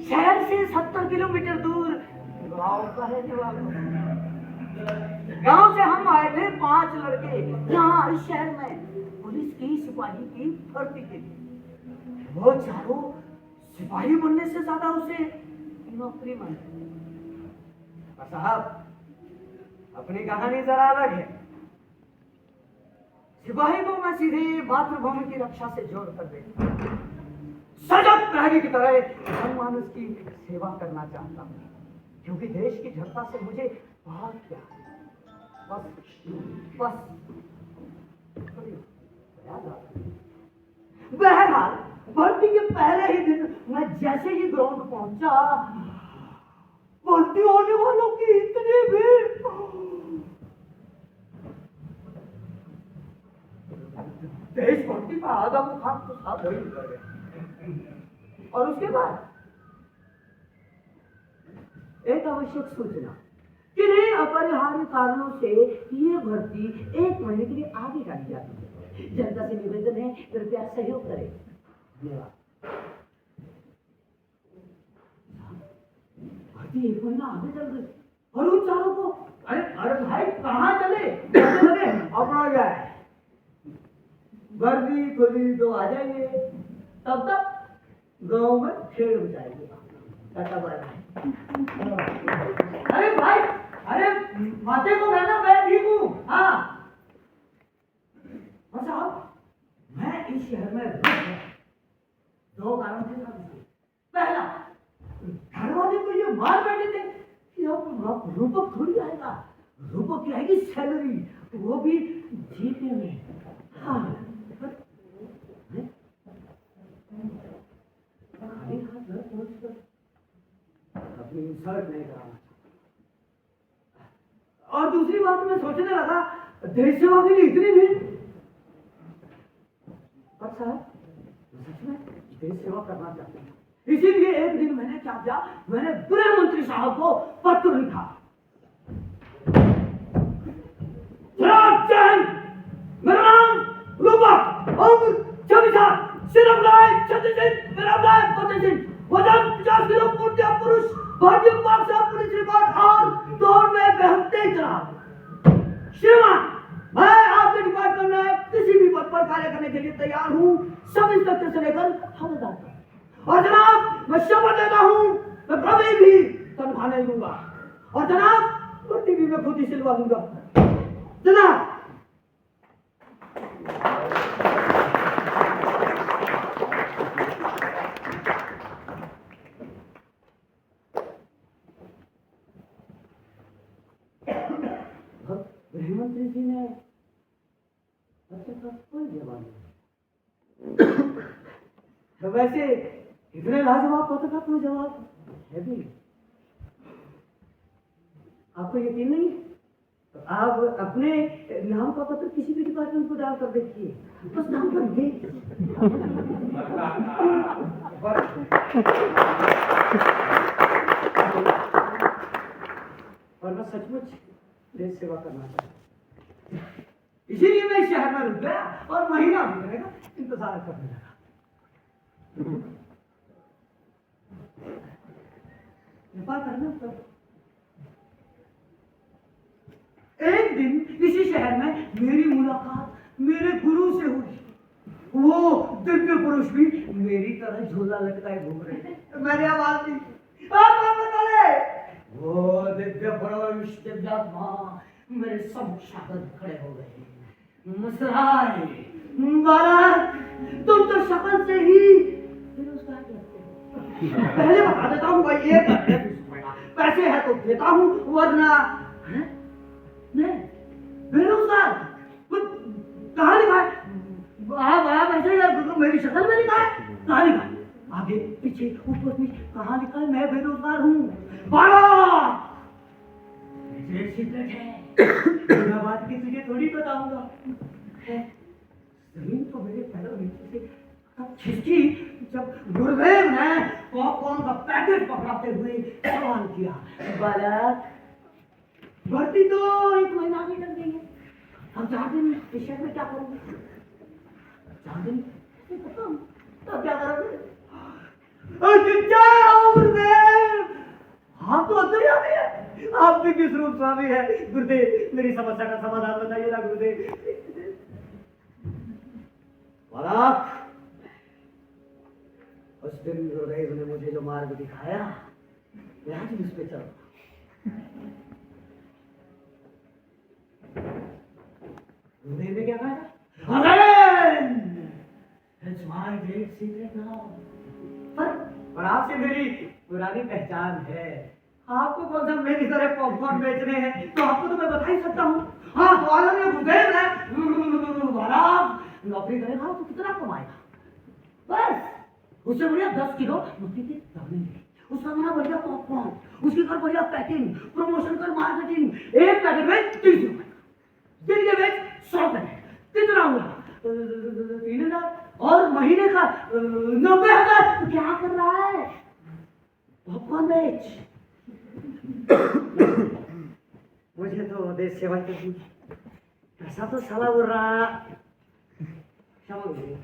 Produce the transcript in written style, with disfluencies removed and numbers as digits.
शहर से 70 किलोमीटर दूर गांव का रहने वाला हूं। गांव से हम आए थे 5 लड़के यहाँ इस शहर में पुलिस की सिपाही की भर्ती के लिए। वो चारों सिपाही बनने से ज्यादा उसे नौकरी मानते। साहब, अपनी कहानी जरा अलग है। सिपाही को मैं सीधे मातृभूमि की रक्षा से जोड़ कर देता, सजग प्रहरी की तरह जनमानस की सेवा करना चाहता हूँ, क्योंकि देश की जनता से मुझे बहुत प्यार है। बस बहरहाल भर्ती के पहले ही दिन मैं जैसे ही ग्राउंड पहुंचा, भर्ती होने वालों की इतनी भीड़, देशभक्ति का आधा मुखाम तो साफ हो ही निकल गया। और उसके बाद एक आवश्यक सूचना, किन्हीं अपरिहार्य कारणों से ये भर्ती 1 महीने के लिए आगे टाली जाती है। जनता से निवेदन है, कृपया सहयोग करें। धन्यवाद। भर्ती 1 महीना आगे चल गई और उन चारों को अरे भाई कहाँ चले अपना गया है, वर्दी खुली तो आ जाएंगे, तब तक गांव में खेल बचाएंगे। अरे भाई, अरे माते को कहना मैं ठीक हूँ। हाँ साहब, मैं इस शहर में रुक गया 2 कारण के साथ। पहला, घर वाले को ये मार बैठे थे कि अब रूपक थोड़ी आएगा, रूपक की आएगी सैलरी, वो भी जीते में। हाँ, खाली हाथ घर पहुंचकर अपनी इंसल्ट नहीं कराना। और दूसरी बात मैं सोचने लगा, देश सेवा के लिए इतनी भीड़। पर साहब, सच में देश सेवा करना चाहते हैं, इसीलिए एक दिन मैंने क्या किया, मैंने गृह मंत्री साहब को पत्र लिखा। मेरा नाम रूपक, उम्र 24, सिर्फ लाए 36 दिन, मेरा लाए 32 दिन, वजन 50 किलो, पूर्तिया पुरुष, भारतीय पाक साहब पुलिस रिकॉर्ड और दौड़ में बेहते जनाब। श्रीमान, मैं आपके डिपार्टमेंट में किसी भी पद पर कार्य करने के लिए तैयार हूँ, सब इंस्पेक्टर से लेकर हवलदार तक। और जनाब, मैं शपथ लेता हूँ, मैं कभी भी तनख्वाह नहीं दूंगा। और जनाब, रोटी भी मैं खुद ही सिलवा दूंगा। जनाब, गृहमंत्री जी ने पत्र का कोई जवाब नहीं। वैसे इतने लाजवाब पत्र का कोई जवाब है भी। आपको यकीन नहीं, तो आप अपने नाम का पत्र किसी भी डिपार्टमेंट को डाल कर देखिए, बस नाम करिए। और मैं सचमुच देश सेवा करना चाहता हूँ, इसीलिए मैं शहर में रुक गया और महीना बीतेगा इंतजार करने लगा। कृपा करना। तो एक दिन इसी शहर में मेरी मुलाकात मेरे गुरु से हुई। वो दिव्य पुरुष भी मेरी तरह झोला लटकाए घूम रहे थे। मैंने आवाज दी, वो दिव्य पुरुष, दिव्यात्मा मेरे सम्मुख खड़े हो गए, मुस्कुराए। बालक, तुम तो शक्ल से ही बेरोजगार लगते हो। पहले बता देता हूँ भाई, ये पैसे है तो देता हूँ, वरना नहीं। बेरोजगार कहाँ लिखा है? आप ऐसे मेरी शक्ल में लिखा है? कहाँ लिखा है? आगे पीछे ऊपर नीचे कहाँ लिखा है मैं बेरोजगार हूँ? सीक्रेट है, बात की तुझे थोड़ी बताऊंगा। जमीन तो मेरे पैरों नीचे से खिसकी जब गुरुदेव ने पॉपकॉर्न का पैकेट पकड़ाते हुए सवाल किया, बालक, भर्ती तो 1 महीना आगे चल गई है, अब 4 दिन इस शहर में क्या करोगे? 4 दिन तब क्या करोगे? क्या दिव्य स्वरूप स्वामी है। गुरुदेव मेरी समस्या का समाधान बताइए ना गुरुदेव। बालक, उस दिन गुरुदेव ने मुझे जो मार्ग दिखाया मैं आज उस पे चल रहा हूं। गुरुदेव ने क्या कहा? It's my great secret now. पर आपसे मेरी पुरानी पहचान है। आपको कौन सा मेरी तरह पॉपकॉर्न बेचने हैं तो आपको तो मैं बता ही सकता हूँ। हाँ तो आलम ने गुरुदेव है नौकरी करेगा तो कितना कमाएगा? बस उससे बढ़िया 10 किलो मक्के के दाने, उसका बना बढ़िया पॉपकॉर्न, उसकी कर बढ़िया पैकिंग, प्रमोशन कर मार्केटिंग। एक पैकेट में 30 रुपए, दिन के में 100 पैकेट, कितना हुआ? 3,000 और महीने का 90,000। तो क्या कर रहा है? पॉपकॉर्न बेच। मुझे तो देश सेवा करनी, ऐसा तो साला बोल रहा। क्षमा करिए।